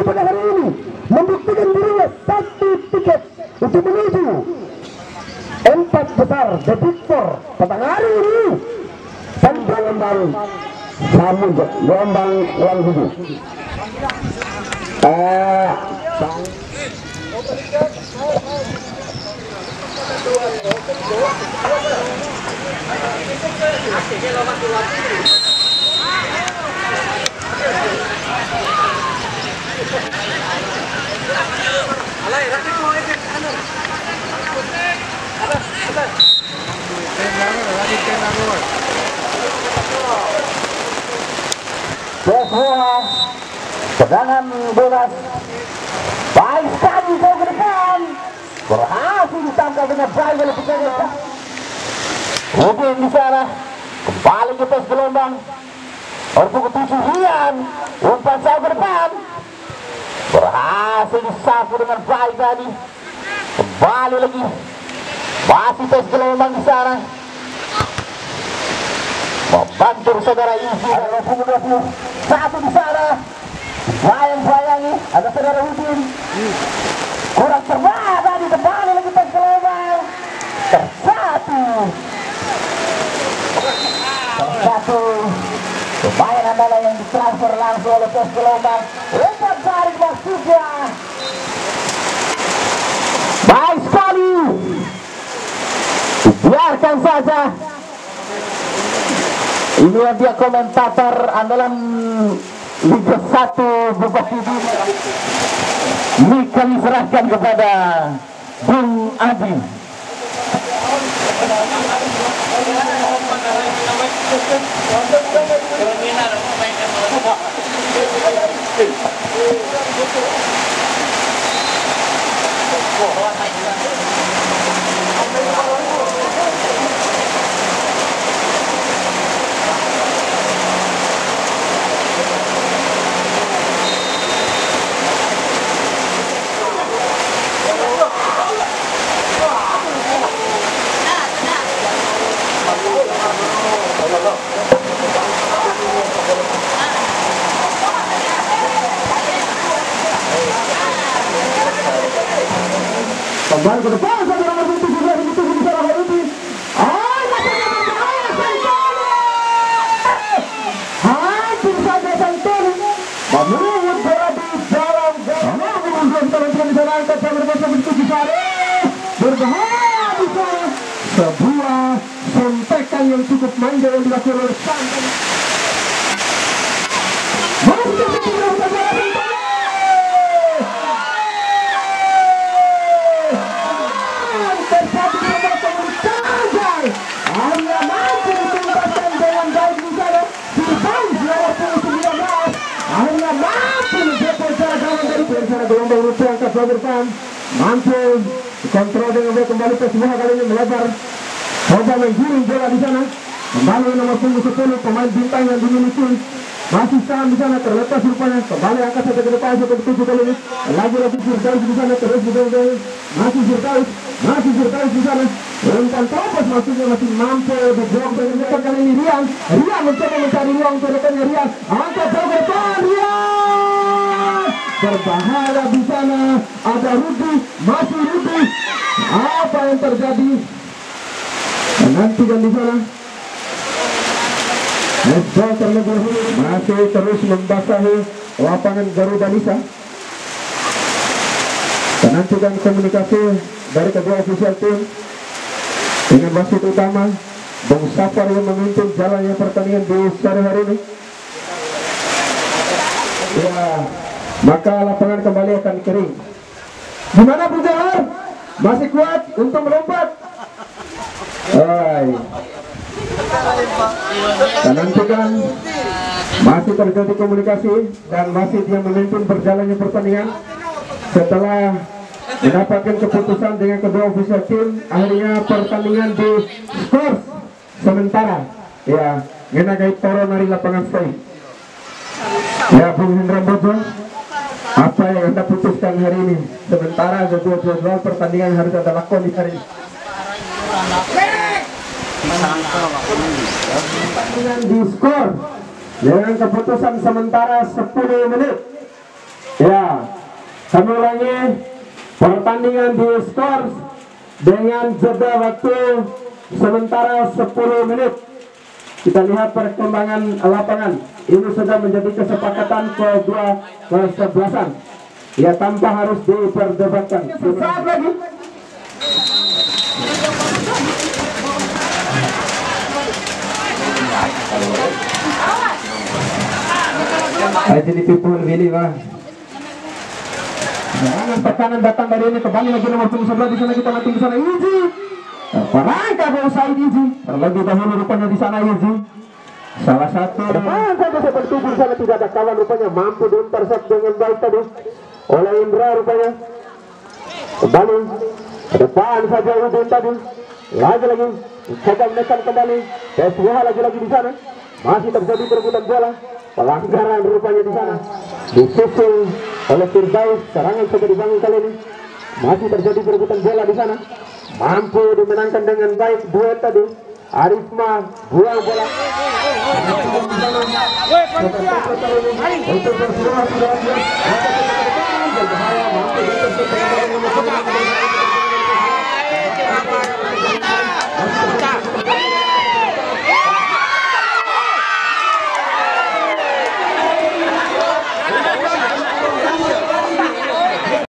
pada hari ini membuktikan dirinya satu tiket untuk menuju 4 besar The Big Four pada hari ini tanpa Lembang Samudra Lembang Langgudu. Serangan bebas baik sekali ke depan, berhasil ditangkap dengan baik oleh penjaga. Mungkin di sana kembali ke pos gelombang berpukul 7 Rian umpan jauh ke depan, berhasil disapu dengan baik tadi. Kembali lagi masih pos gelombang di sana membantu saudara Isi. Ada pukul 21 di sana. Bayang-bayangi ada saudara Udin kurang cermat tadi, kembali lagi pos gelombang tersatu pemain andalan yang ditransfer langsung oleh pos gelombang. Umpan tarik maksudnya baik sekali, biarkan saja. Ini dia komentator andalan Liga 1 Bupati ini kami serahkan kepada Bung Adi. Kembali ke depan saudara nomor 7 juga begitu bisa lawan ini. Hampir saja Santoni menyerut bola di dalam zona. Kemudian teman-teman bisa angkat sampai bersama begitu bisa berbahaya bisa sebuah sontekan yang cukup manja yang dilakukan oleh Santoni. Gelombang rupiah angkat ke depan, mampu kontrol dengan baik, kembali ke semua kali ini melebar, coba menggiring bola di sana, kembali nomor 10 pemain bintang yang dimiliki masih tahan di sana, terlepas rupanya, kembali angkat saja ke depan seperti 7 kali ini, lagi Firdaus di sana, terus masih Firdaus di sana, umpan terobos maksudnya masih mampu diblok dengan dekat kali ini Rian mencoba mencari ruang untuk rekannya Rian, angkat jauh ke depan Rian. Berbahaya di sana, ada Rudi, masih Rudi. Apa yang terjadi? Menantikan di sana. Medball terlebih dahulu masih terus membasahi lapangan Garuda Nisa. Menantikan komunikasi dari kedua ofisial tim dengan wasit utama Bung Safar yang memimpin jalannya pertandingan di sore hari ini. Ya, maka lapangan kembali akan kering. Gimana Bung Johar? Masih kuat untuk melompat? Nantikan masih terjadi komunikasi dan wasit yang memimpin berjalannya pertandingan setelah mendapatkan keputusan dengan kedua official tim. Akhirnya pertandingan di skor sementara ya ngenagai toro dari lapangan stay. Ya Bung Hendra Bojo, apa yang Anda putuskan hari ini? Sementara jadwal pertandingan harus ada lakon di hari ini. Pertandingan di skor dengan keputusan sementara 10 menit. Ya, kami ulangi pertandingan di skor dengan jeda waktu sementara 10 menit. Kita lihat perkembangan lapangan. Ini sudah menjadi kesepakatan kedua kesebelasan. Ya, tanpa harus diperdebatkan. Sesaat lagi. Jadi people Willy bang. Serangan tekanan datang dari ini, kembali lagi nomor 11 di sana, kita nanti di sana Izzy. Perangkap Said Izzy. Terlebih dahulu rupanya di sana Izzy. Salah satu depan saja seperti di sana tidak ada kawan, rupanya mampu diintercept dengan baik tadi oleh Indra rupanya. Kembali ke depan saja Udin tadi. Lagi-lagi coba menekan kembali. SWH lagi-lagi di sana. Masih terjadi perebutan bola. Pelanggaran rupanya di sana. Disusul oleh Firdaus. Serangan coba dibangun kali ini. Masih terjadi perebutan bola di sana. Mampu dimenangkan dengan baik duet tadi. Arifma buang bola. Untuk bersuara sudah berbahaya. Mampu